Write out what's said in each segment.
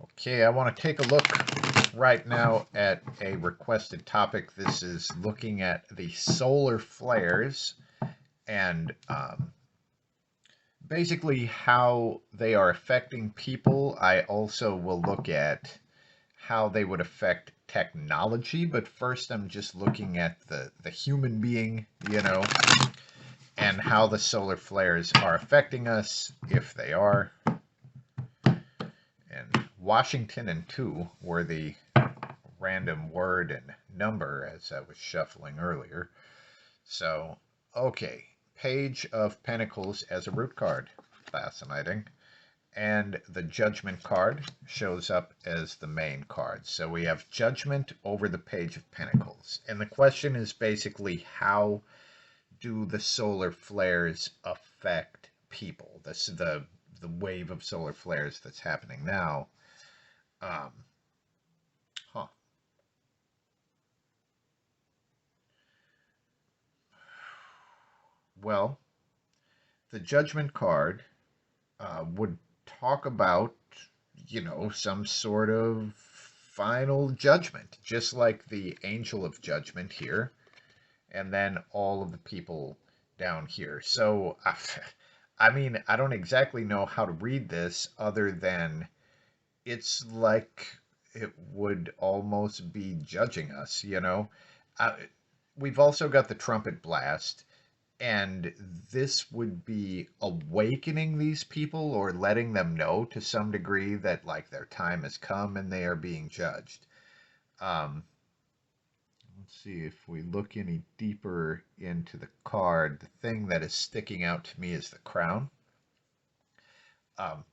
Okay, I want to take a look right now at a requested topic. This is looking at the solar flares and basically how they are affecting people. I also will look at how they would affect technology, but first I'm just looking at the human being, and how the solar flares are affecting us, if they are. And Washington and 2 were the random word and number as I was shuffling earlier. So, okay, Page of Pentacles as a root card. Fascinating. And the Judgment card shows up as the main card. So we have Judgment over the Page of Pentacles. And the question is basically, how do the solar flares affect people? This is the wave of solar flares that's happening now. Um, huh. Well, the Judgment card would talk about, some sort of final judgment, just like the Angel of Judgment here, and then all of the people down here. So, I mean, I don't exactly know how to read this other than it's like it would almost be judging us. Uh, we've also got the trumpet blast, and this would be awakening these people or letting them know to some degree that like their time has come and they are being judged. Um, let's see if we look any deeper into the card. The thing that is sticking out to me is the crown.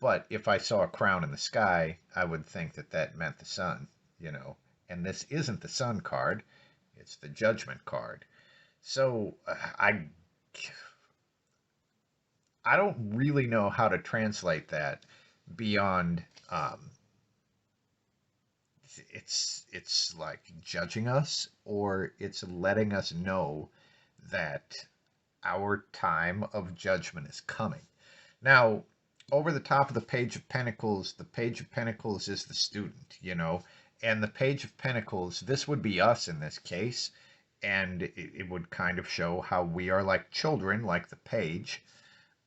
But if I saw a crown in the sky, I would think that that meant the sun, you know. And this isn't the sun card; it's the judgment card. So I don't really know how to translate that beyond it's like judging us, or it's letting us know that our time of judgment is coming. Now, over the top of the Page of Pentacles is the student, and the Page of Pentacles, this would be us in this case, and it would kind of show how we are like children, like the page.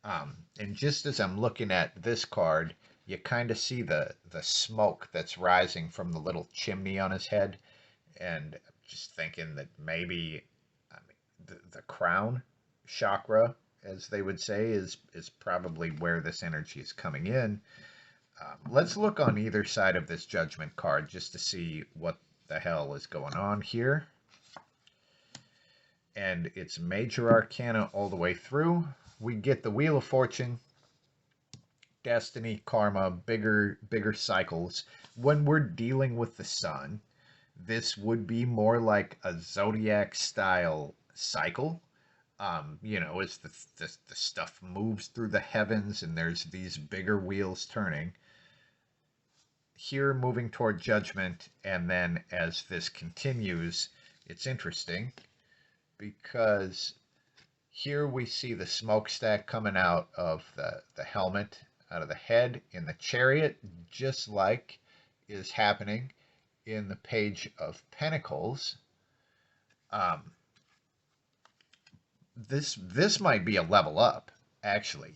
And just as I'm looking at this card, you kind of see the smoke that's rising from the little chimney on his head, and just thinking that maybe, I mean, the crown chakra, as they would say, is probably where this energy is coming in. Let's look on either side of this judgment card just to see what the hell is going on here. And it's major arcana all the way through. We get the Wheel of Fortune, destiny, karma, bigger cycles. When we're dealing with the sun, this would be more like a zodiac style cycle. As the stuff moves through the heavens and there's these bigger wheels turning. Here, moving toward judgment, and then as this continues, it's interesting because here we see the smokestack coming out of the helmet, out of the head in the chariot, just like is happening in the Page of Pentacles. Um, this might be a level up, actually.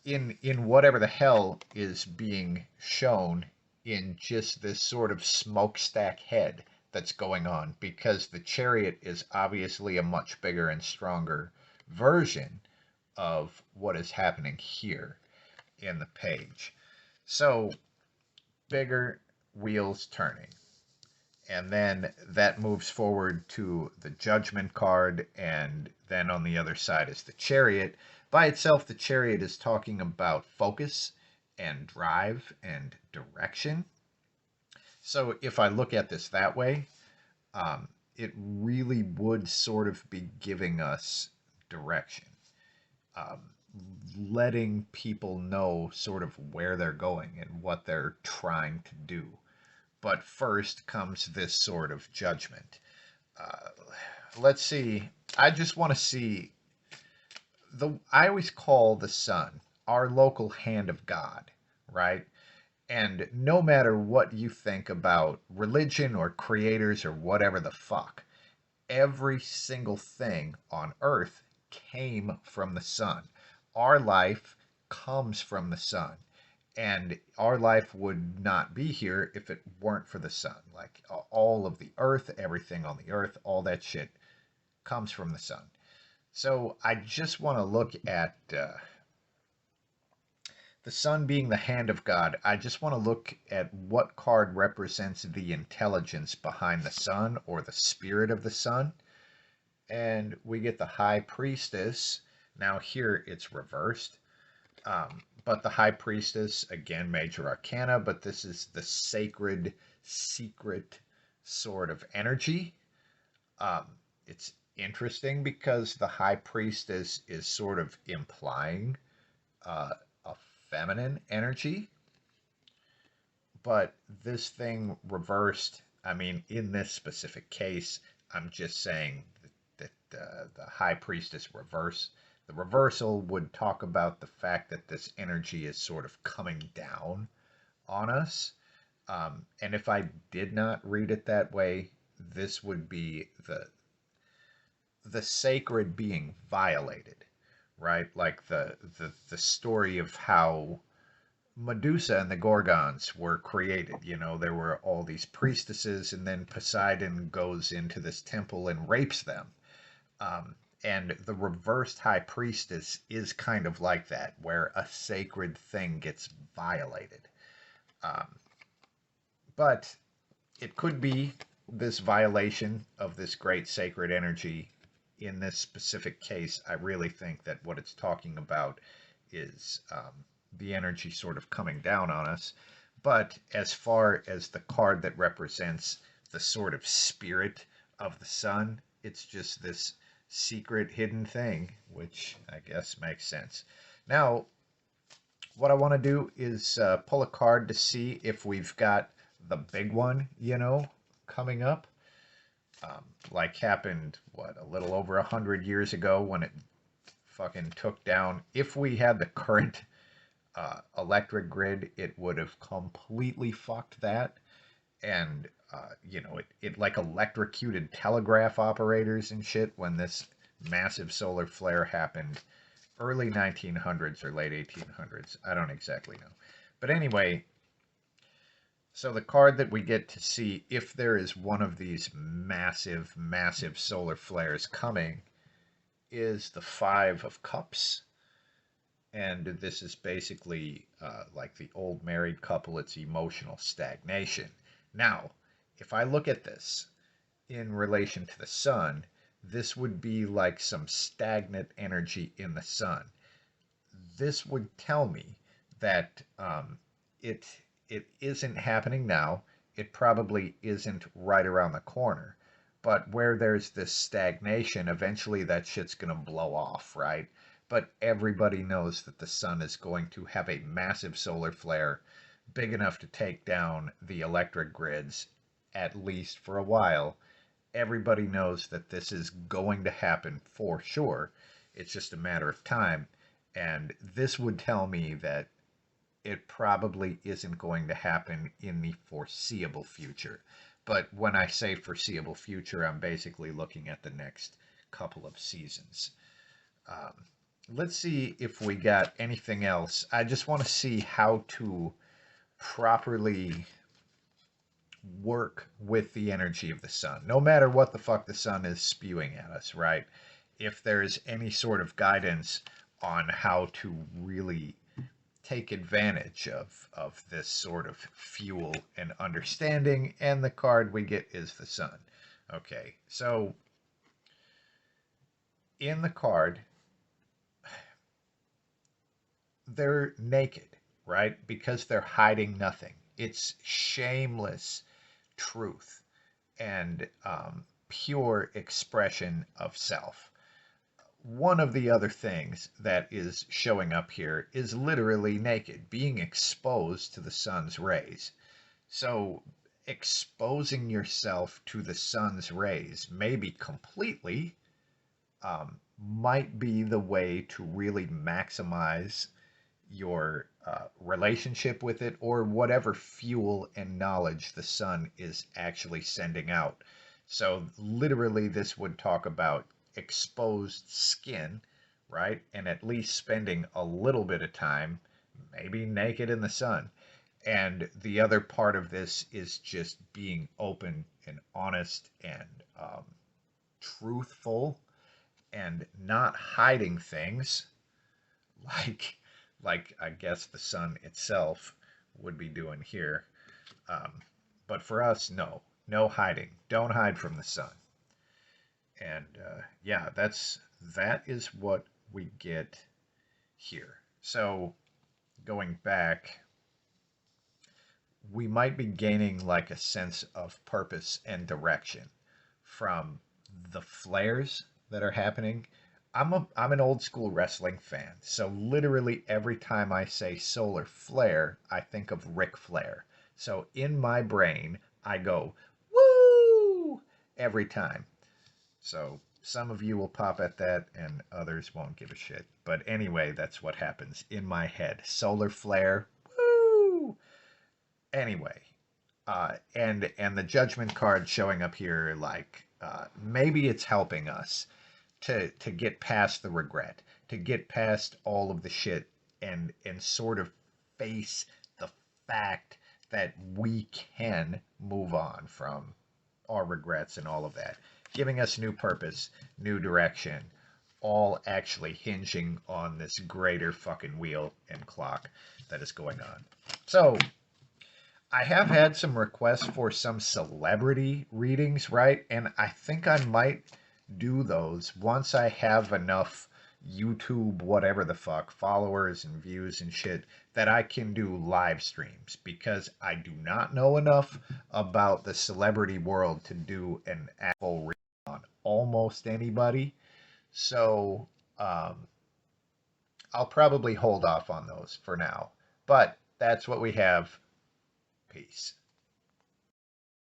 In whatever the hell is being shown in just this sort of smokestack head that's going on, because the chariot is obviously a much bigger and stronger version of what is happening here in the page. So, bigger wheels turning. And then that moves forward to the Judgment card, and then on the other side is the Chariot. By itself, the Chariot is talking about focus and drive and direction. So if I look at this that way, it really would sort of be giving us direction, um, letting people know sort of where they're going and what they're trying to do. But first comes this sort of judgment. Uh, let's see. I just want to see I always call the sun our local hand of God, right? And no matter what you think about religion or creators or whatever the fuck, every single thing on earth came from the sun. Our life comes from the sun. And our life would not be here if it weren't for the sun. Like all of the earth, everything on the earth, all that shit comes from the sun. So I just want to look at the sun being the hand of God. I just want to look at what card represents the intelligence behind the sun or the spirit of the sun. And we get the High Priestess. Now here it's reversed. But the High Priestess, again, Major Arcana, but this is the sacred, secret sort of energy. It's interesting because the High Priestess is sort of implying a feminine energy, but this thing reversed, I mean, in this specific case, I'm just saying that the High Priestess reverse. The reversal would talk about the fact that this energy is sort of coming down on us. And if I did not read it that way, this would be the sacred being violated, right? Like the story of how Medusa and the Gorgons were created. You know, there were all these priestesses, and then Poseidon goes into this temple and rapes them. Um, and the reversed high priestess is kind of like that, where a sacred thing gets violated. Um, but it could be this violation of this great sacred energy. In this specific case, I really think that what it's talking about is the energy sort of coming down on us. But as far as the card that represents the sort of spirit of the sun, it's just this secret hidden thing, which I guess makes sense. Now, what I want to do is pull a card to see if we've got the big one, you know, coming up. Like happened, what, a little over 100 years ago when it fucking took down. If we had the current electric grid, it would have completely fucked that. And, you know, it like electrocuted telegraph operators and shit when this massive solar flare happened early 1900s or late 1800s. I don't exactly know. But anyway, so the card that we get to see if there is one of these massive, massive solar flares coming is the Five of Cups. And this is basically like the old married couple, it's emotional stagnation. Now, if I look at this in relation to the sun, this would be like some stagnant energy in the sun. This would tell me that it it isn't happening now. It probably isn't right around the corner. But where there's this stagnation, eventually that shit's gonna blow off, right? But everybody knows that the sun is going to have a massive solar flare big enough to take down the electric grids, at least for a while. Everybody knows that this is going to happen for sure. It's just a matter of time. And this would tell me that it probably isn't going to happen in the foreseeable future. But when I say foreseeable future, I'm basically looking at the next couple of seasons. Um, let's see if we got anything else. I just want to see how to properly work with the energy of the sun, no matter what the fuck the sun is spewing at us, right? If there's any sort of guidance on how to really take advantage of this sort of fuel and understanding, and the card we get is the sun. Okay, so in the card, they're naked, right? Because they're hiding nothing. It's shameless truth and pure expression of self. One of the other things that is showing up here is literally naked, being exposed to the sun's rays. So, exposing yourself to the sun's rays, maybe completely, might be the way to really maximize your relationship with it, or whatever fuel and knowledge the sun is actually sending out. So, literally, this would talk about exposed skin, right? And at least spending a little bit of time, maybe naked in the sun. And the other part of this is just being open and honest and truthful and not hiding things like I guess the sun itself would be doing here. Um, but for us, no hiding. Don't hide from the sun. And yeah, that is what we get here. So going back, we might be gaining like a sense of purpose and direction from the flares that are happening. I'm an old school wrestling fan, so literally every time I say solar flare, I think of Ric Flair. So in my brain, I go woo every time. So some of you will pop at that, and others won't give a shit. But anyway, that's what happens in my head. Solar flare, woo. Anyway, and the judgment card showing up here, like maybe it's helping us to get past the regret, to get past all of the shit, and sort of face the fact that we can move on from our regrets and all of that, giving us new purpose, new direction, all actually hinging on this greater fucking wheel and clock that is going on. So I have had some requests for some celebrity readings, right? And I think I might do those once I have enough YouTube, whatever the fuck, followers and views and shit that I can do live streams, because I do not know enough about the celebrity world to do an actual read on almost anybody. So um, I'll probably hold off on those for now. But that's what we have. Peace.